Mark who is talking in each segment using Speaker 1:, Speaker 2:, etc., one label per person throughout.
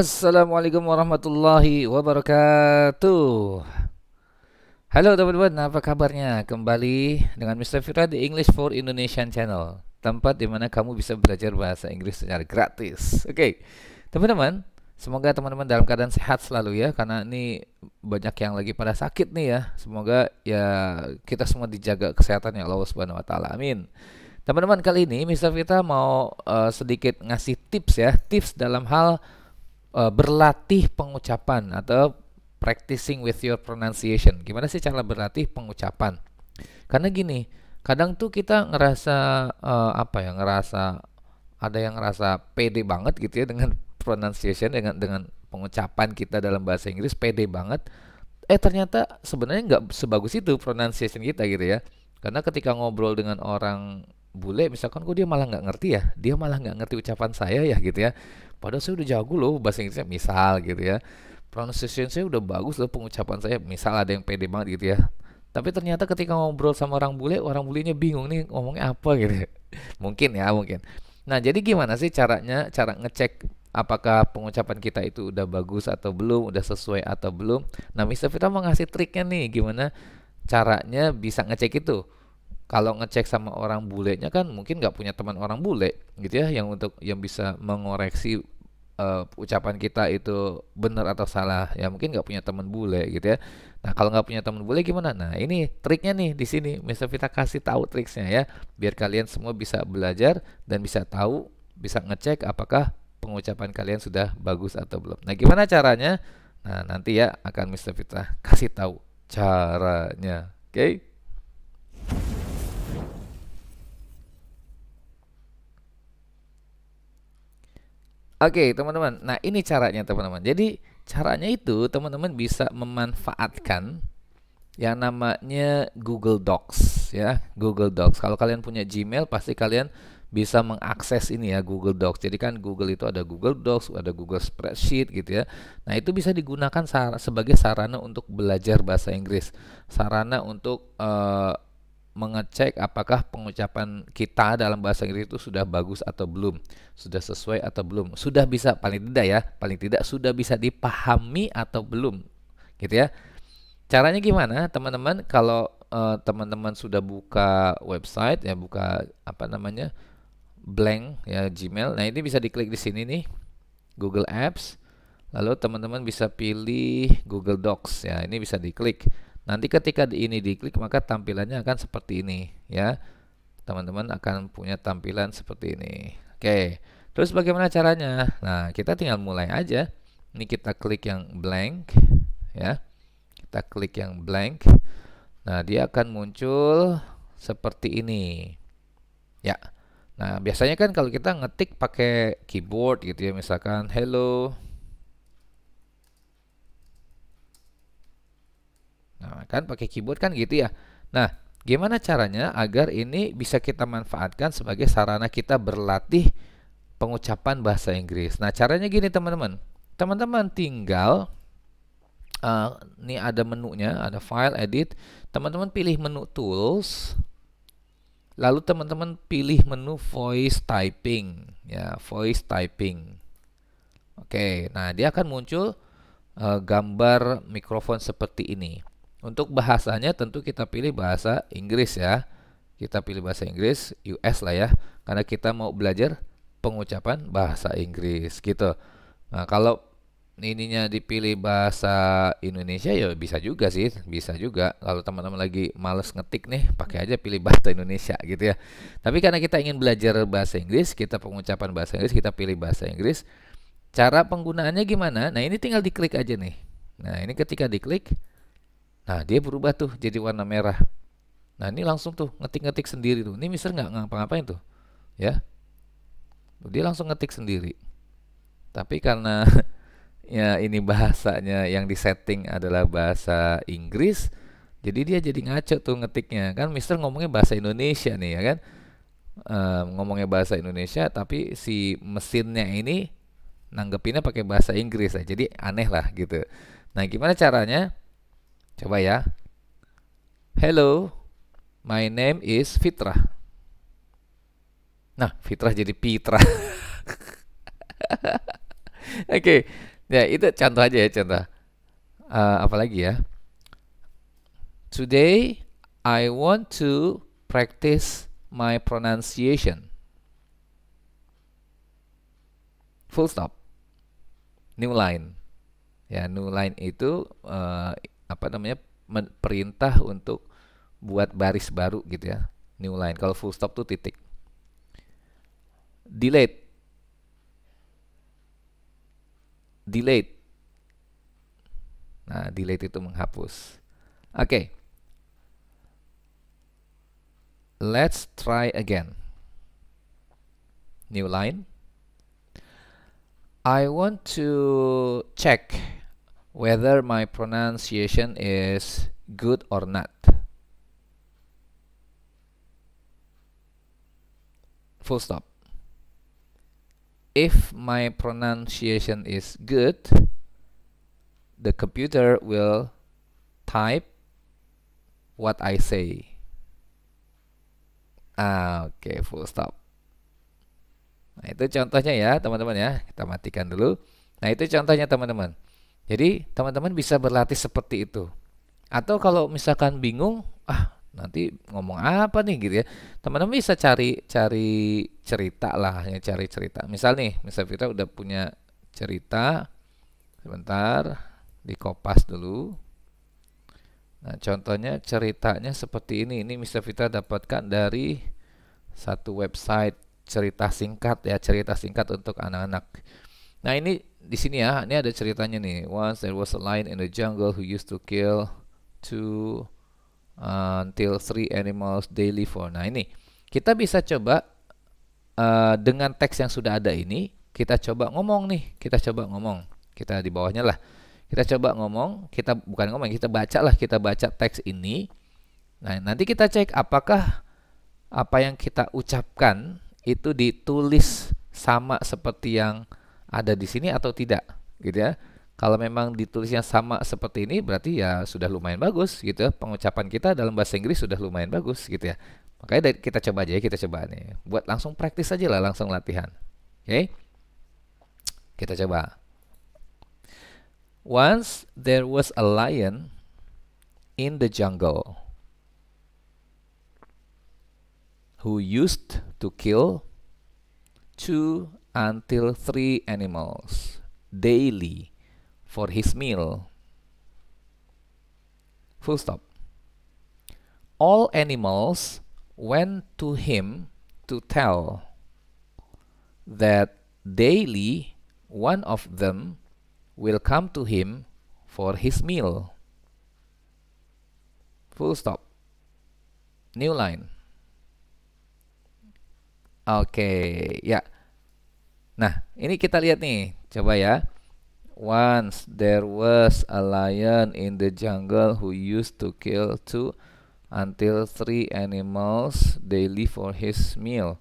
Speaker 1: Assalamualaikum warahmatullahi wabarakatuh. Halo teman-teman, apa kabarnya? Kembali dengan Mr. Fitra di English for Indonesian Channel, tempat di mana kamu bisa belajar bahasa Inggris secara gratis. Oke, teman-teman, semoga teman-teman dalam keadaan sehat selalu ya, karena ini banyak yang lagi pada sakit nih ya. Semoga ya kita semua dijaga kesehatan ya Allah Subhanahu wa taala. Amin. Teman-teman, kali ini Mr. Fitra mau sedikit ngasih tips ya, tips dalam hal berlatih pengucapan atau practicing with your pronunciation. Gimana sih cara berlatih pengucapan? Karena gini, kadang tuh kita ngerasa ngerasa ada yang ngerasa pede banget gitu ya dengan pronunciation, dengan pengucapan kita dalam bahasa Inggris pede banget. Ternyata sebenarnya nggak sebagus itu pronunciation kita gitu ya. Karena ketika ngobrol dengan orang bule, misalkan kok dia malah nggak ngerti ya, dia malah nggak ngerti ucapan saya ya gitu ya. Padahal saya udah jago loh bahasa Inggrisnya, misal gitu ya. Pronunciation saya udah bagus loh, pengucapan saya, misal ada yang pede banget gitu ya. Tapi ternyata ketika ngobrol sama orang bulenya bingung nih ngomongnya apa gitu ya. Mungkin ya, mungkin. Nah, jadi gimana sih caranya, cara ngecek apakah pengucapan kita itu udah bagus atau belum, udah sesuai atau belum? Nah, Mister Vita mau ngasih triknya nih, gimana caranya bisa ngecek itu. Kalau ngecek sama orang bulenya kan mungkin nggak punya teman orang bule gitu ya, yang bisa mengoreksi ucapan kita itu benar atau salah ya, mungkin nggak punya teman bule gitu ya. Nah, kalau nggak punya teman bule gimana? Nah, ini triknya nih, di sini Mister Vita kasih tahu triknya ya, biar kalian semua bisa belajar dan bisa tahu, bisa ngecek apakah pengucapan kalian sudah bagus atau belum. Nah, gimana caranya? Nah, nanti ya akan Mister Vita kasih tahu caranya. Oke? Oke, teman-teman. Nah, ini caranya, teman-teman. Jadi, caranya itu teman-teman bisa memanfaatkan yang namanya Google Docs ya. Google Docs. Kalau kalian punya Gmail, pasti kalian bisa mengakses ini ya, Google Docs. Jadi kan Google itu ada Google Docs, ada Google Spreadsheet gitu ya. Nah, itu bisa digunakan sebagai sarana untuk belajar bahasa Inggris. Sarana untuk mengecek apakah pengucapan kita dalam bahasa Inggris itu sudah bagus atau belum, sudah sesuai atau belum, sudah bisa, paling tidak ya, paling tidak sudah bisa dipahami atau belum, gitu ya. Caranya gimana, teman-teman? Kalau teman-teman sudah buka website ya, buka apa namanya, blank ya Gmail. Nah, ini bisa diklik di sini nih, Google Apps. Lalu teman-teman bisa pilih Google Docs ya, ini bisa diklik. Nanti ketika ini diklik maka tampilannya akan seperti ini ya. Teman-teman akan punya tampilan seperti ini. Oke. Terus bagaimana caranya? Nah, kita tinggal mulai aja. Ini kita klik yang blank ya. Kita klik yang blank. Nah, dia akan muncul seperti ini. Ya. Nah, biasanya kan kalau kita ngetik pakai keyboard gitu ya, misalkan hello. Nah, kan pakai keyboard kan gitu ya. Nah, gimana caranya agar ini bisa kita manfaatkan sebagai sarana kita berlatih pengucapan bahasa Inggris? Nah, caranya gini teman-teman. Teman-teman tinggal nih ada menunya, ada file, edit. Teman-teman pilih menu tools. Lalu teman-teman pilih menu voice typing, ya, voice typing. Oke, nah dia akan muncul gambar mikrofon seperti ini. Untuk bahasanya tentu kita pilih bahasa Inggris ya. Kita pilih bahasa Inggris US lah ya, karena kita mau belajar pengucapan bahasa Inggris gitu. Nah, kalau ininya dipilih bahasa Indonesia ya bisa juga sih, bisa juga. Kalau teman-teman lagi males ngetik nih, pakai aja pilih bahasa Indonesia gitu ya. Tapi karena kita ingin belajar bahasa Inggris, kita pengucapan bahasa Inggris, kita pilih bahasa Inggris. Cara penggunaannya gimana? Nah, ini tinggal diklik aja nih. Nah, ini ketika diklik, nah, dia berubah tuh jadi warna merah. Nah, ini langsung tuh ngetik-ngetik sendiri tuh. Ini Mister nggak ngapa-ngapain tuh, ya. Dia langsung ngetik sendiri. Tapi karena ya ini bahasanya yang disetting adalah bahasa Inggris, jadi dia jadi ngaco tuh ngetiknya. Kan Mister ngomongnya bahasa Indonesia nih ya kan. Ngomongnya bahasa Indonesia, tapi si mesinnya ini nanggepinnya pakai bahasa Inggris lah. Jadi aneh lah gitu. Nah, gimana caranya? Coba ya. Hello, my name is Fitra. Nah, Fitra jadi Pitra. Oke, ya itu contoh aja ya contoh. Apa lagi ya? Today I want to practice my pronunciation. Full stop. New line. Ya, new line itu apa namanya? Perintah untuk buat baris baru gitu ya. New line. Kalau full stop tuh titik. Delete. Delete. Nah, delete itu menghapus. Oke, let's try again. New line. I want to check whether my pronunciation is good or not. Full stop. If my pronunciation is good, the computer will type what I say. Oke, full stop. Nah, itu contohnya ya, teman-teman ya. Kita matikan dulu. Nah, itu contohnya, teman-teman. Jadi, teman-teman bisa berlatih seperti itu. Atau kalau misalkan bingung, nanti ngomong apa nih gitu ya. Teman-teman bisa cari cerita lah, ya cari cerita. Misal nih, misal kita udah punya cerita. Sebentar, dikopas dulu. Nah, contohnya ceritanya seperti ini. Ini Mr. Vita dapatkan dari satu website cerita singkat ya, cerita singkat untuk anak-anak. Nah, ini di sini ya, ini ada ceritanya nih. Once there was a lion in the jungle who used to kill two until three animals daily for. Nah, ini kita bisa coba dengan teks yang sudah ada ini, kita coba ngomong nih, kita coba ngomong. Kita di bawahnya lah. Kita coba ngomong, kita bukan ngomong, kita baca lah, kita baca teks ini. Nah, nanti kita cek apakah apa yang kita ucapkan itu ditulis sama seperti yang ada di sini atau tidak, gitu ya. Kalau memang ditulisnya sama seperti ini, berarti ya sudah lumayan bagus, gitu ya. Pengucapan kita dalam bahasa Inggris sudah lumayan bagus, gitu ya. Makanya kita coba aja, kita coba nih. Buat langsung praktis aja lah, langsung latihan. Oke, kita coba. Once there was a lion in the jungle who used to kill two until three animals daily for his meal. Full stop. All animals went to him to tell that daily one of them will come to him for his meal. Full stop. New line. Oke, ya. Nah, ini kita lihat nih. Coba ya. Once there was a lion in the jungle who used to kill two until three animals daily for his meal.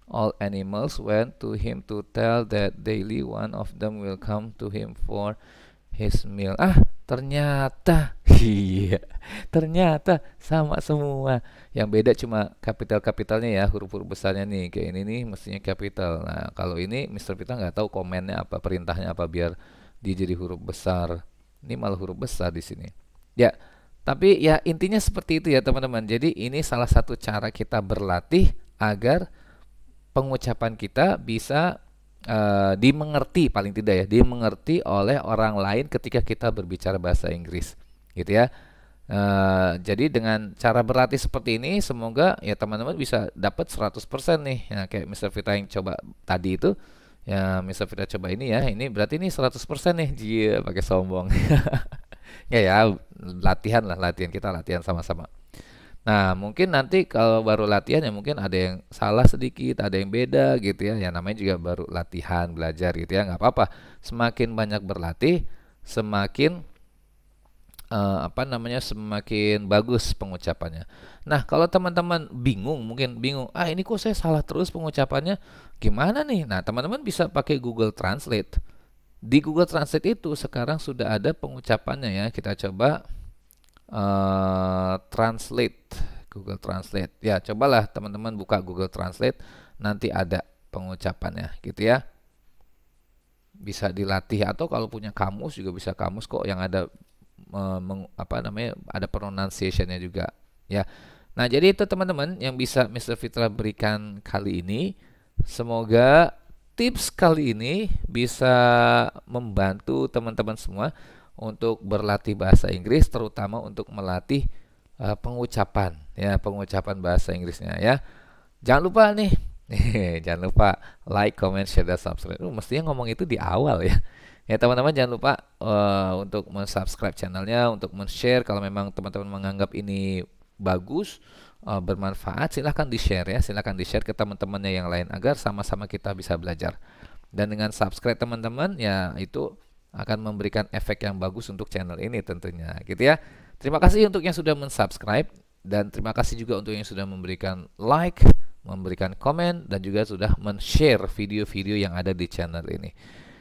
Speaker 1: All animals went to him to tell that daily one of them will come to him for his meal. Ternyata iya, ternyata sama semua. Yang beda cuma kapital-kapitalnya ya, huruf-huruf besarnya nih. Kayak ini nih mestinya kapital. Nah, kalau ini Mr. Pita nggak tahu komennya apa, perintahnya apa biar dia jadi huruf besar. Ini malah huruf besar di sini. Ya, tapi ya intinya seperti itu ya teman-teman. Jadi ini salah satu cara kita berlatih agar pengucapan kita bisa dimengerti, paling tidak ya, dimengerti oleh orang lain ketika kita berbicara bahasa Inggris, gitu ya. Jadi dengan cara berlatih seperti ini, semoga ya teman-teman bisa dapat 100% nih. Ya, kayak Mr. Vita yang coba tadi itu, ya Mr. Vita coba ini ya, ini berarti ini 100% nih, dia pakai sombong. Ya, latihan lah, latihan kita latihan sama-sama. Nah, mungkin nanti kalau baru latihan ya mungkin ada yang salah sedikit, ada yang beda gitu ya. Ya namanya juga baru latihan, belajar gitu ya, nggak apa-apa. Semakin banyak berlatih, semakin semakin bagus pengucapannya. Nah, kalau teman-teman bingung, mungkin bingung, ini kok saya salah terus pengucapannya, gimana nih? Nah, teman-teman bisa pakai Google Translate. Di Google Translate itu sekarang sudah ada pengucapannya ya. Kita coba Translate, Google Translate. Ya, cobalah teman-teman buka Google Translate, nanti ada pengucapannya gitu ya. bisa dilatih, atau kalau punya kamus juga bisa kamus kok yang ada ada pronunciation-nya juga ya. Nah, jadi itu teman-teman yang bisa Mr. Fitra berikan kali ini. Semoga tips kali ini bisa membantu teman-teman semua untuk berlatih bahasa Inggris, terutama untuk melatih pengucapan ya, pengucapan bahasa Inggrisnya ya. Jangan lupa nih, jangan lupa like, comment, share, dan subscribe. Mestinya ngomong itu di awal ya. Ya teman-teman, jangan lupa untuk subscribe channelnya, untuk share kalau memang teman-teman menganggap ini bagus, bermanfaat, silahkan di-share ya, silahkan di-share ke teman-temannya yang lain agar sama-sama kita bisa belajar. Dan dengan subscribe teman-teman ya, itu akan memberikan efek yang bagus untuk channel ini tentunya gitu ya. Terima kasih untuk yang sudah mensubscribe, dan terima kasih juga untuk yang sudah memberikan like, memberikan komen, dan juga sudah men-share video-video yang ada di channel ini.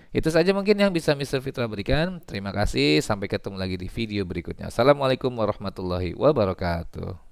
Speaker 1: Itu saja mungkin yang bisa Mr. Fitra berikan. Terima kasih, sampai ketemu lagi di video berikutnya. Assalamualaikum warahmatullahi wabarakatuh.